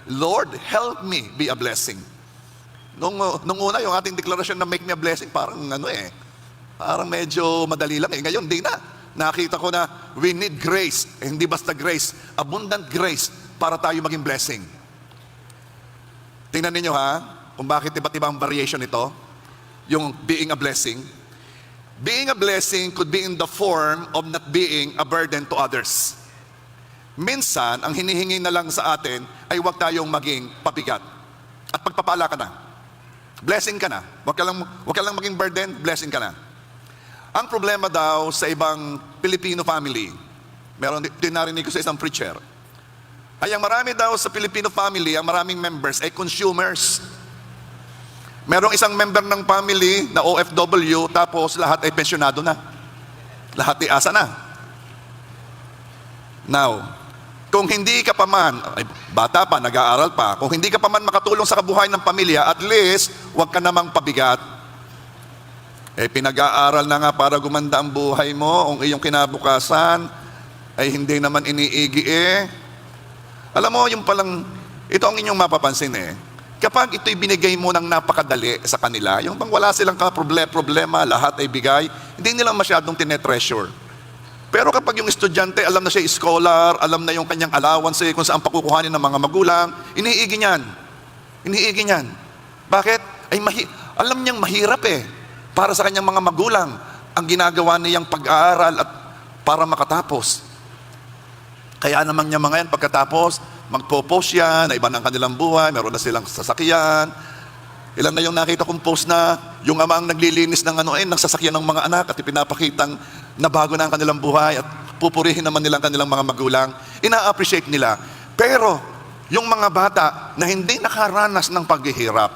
Lord, help me be a blessing. Nung una, yung ating deklarasyon na make me a blessing, parang parang medyo madali lang eh. Ngayon, di na. Nakita ko na we need grace. Hindi basta grace, abundant grace para tayo maging blessing. Tingnan ninyo ha, kung bakit iba't ibang variation ito, yung being a blessing. Being a blessing could be in the form of not being a burden to others. Minsan, ang hinihingi na lang sa atin ay huwag tayong maging pabigat. At pagpapala ka na. Blessing ka na. Huwag ka lang maging burden, blessing ka na. Ang problema daw sa ibang Filipino family, meron din narinig ko sa isang preacher, ay ang marami daw sa Filipino family, ang maraming members ay consumers. Merong isang member ng family na OFW, tapos lahat ay pensyonado na. Lahat ay asa na. Now, kung hindi ka pa man, ay, bata pa, nag-aaral pa, kung hindi ka pa man makatulong sa kabuhayan ng pamilya, at least, huwag ka namang pabigat. Pinag-aaral na nga para gumanda ang buhay mo, ang iyong kinabukasan, ay hindi naman iniigi Alam mo, yung palang, ito ang inyong mapapansin Kapag ito'y binigay mo ng napakadali sa kanila, yung bang wala silang problema, lahat ay bigay, hindi nila masyadong tinetreasure. Pero kapag yung estudyante, alam na siya scholar, alam na yung kanyang allowance, kung saan pakukuhanin ng mga magulang, iniigi niyan. Iniigi niyan. Bakit? Alam niyang mahirap para sa kanyang mga magulang ang ginagawa niyang pag-aaral at para makatapos. Kaya naman niya mga yan, pagkatapos, magpo-post yan, na iba ng kanilang buhay, meron na silang sasakyan. Ilan na yung nakita kong post na yung ama ang naglilinis ng ng sasakyan ng mga anak at ipinapakitang na bago na ang kanilang buhay at pupurihin naman nilang kanilang mga magulang. Ina-appreciate nila. Pero, yung mga bata na hindi nakaranas ng paghihirap,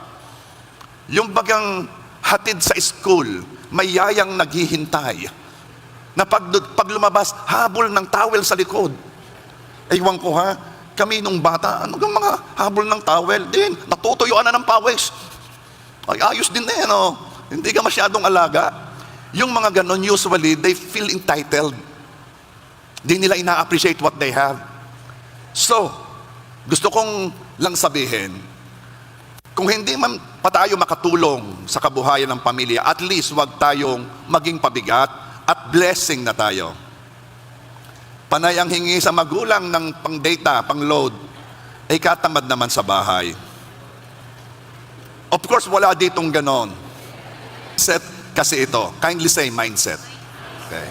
yung bagang hatid sa school, may yayang naghihintay, na pag lumabas, habol ng towel sa likod. Ewan ko kami nung bata, ano yung mga habol ng towel? Din, natutuyuan na ng pawis. Ay, ayos din Hindi ka masyadong alaga. Yung mga ganon, usually, they feel entitled. Di nila ina-appreciate what they have. So, gusto kong lang sabihin, kung hindi man pa tayo makatulong sa kabuhayan ng pamilya, at least wag tayong maging pabigat at blessing na tayo. Panay ang hingi sa magulang ng pang-data, pang-load, ay katamad naman sa bahay. Of course, wala ditong ganon. Set kasi ito. Kindly say mindset. Okay.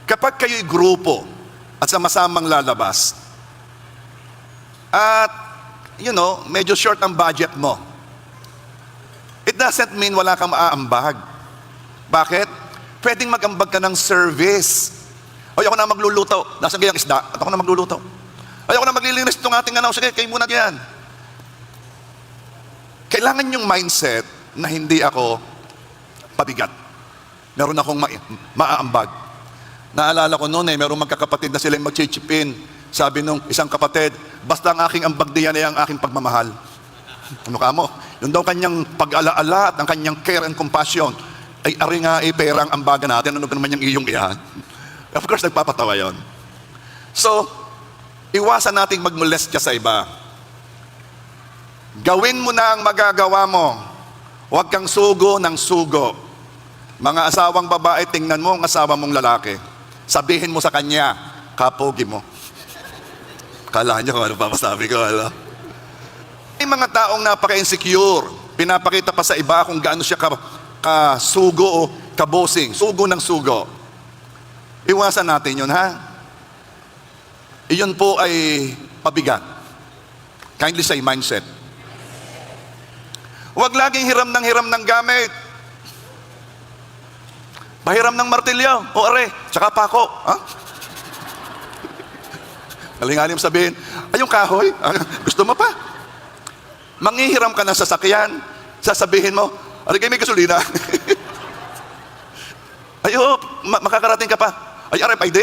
Kapag kayo'y grupo at sama-samang lalabas, at, medyo short ang budget mo, it doesn't mean wala kang maaambag. Bakit? Pwedeng mag-ambag ka ng service. Ay, ako na magluluto. Nasaan kayang isda? At ako na magluluto. Ay, ako na maglilinis itong ating Sige, kayo muna diyan. Kailangan yung mindset na hindi ako pabigat. Meron akong maaambag. Naalala ko noon merong magkakapatid na sila yung magchichipin. Sabi nung isang kapatid, basta ang aking ambag diyan ay ang aking pagmamahal. Ano ka mo? Yun daw kanyang pag-alaala at ang kanyang care and compassion. Ay, ari nga perang ambaga natin. Ano naman yung iyong iyan? Of course, nagpapatawa yon. So, iwasan nating magmolestya sa iba. Gawin mo na ang magagawa mo. Huwag kang sugo ng sugo. Mga asawang babae, tingnan mo ang asawa mong lalaki. Sabihin mo sa kanya, kapogi mo. Kala niyo kung ano papasabi ko, May mga taong napaka-insecure. Pinapakita pa sa iba kung gaano siya kasugo o kabosing. Sugo ng sugo. Iwasan natin yun, Iyon po ay pabigat. Kindly say mindset. Huwag laging hiram ng gamit. Pahiram ng martilyo, o tsaka pako. Aling-alim sabihin, yung kahoy, gusto mo pa? Manghihiram ka ng sasakyan, sasabihin mo, kayo may gasolina. Makakarating ka pa. Ay, RFID?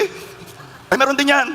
Ay, meron din yan.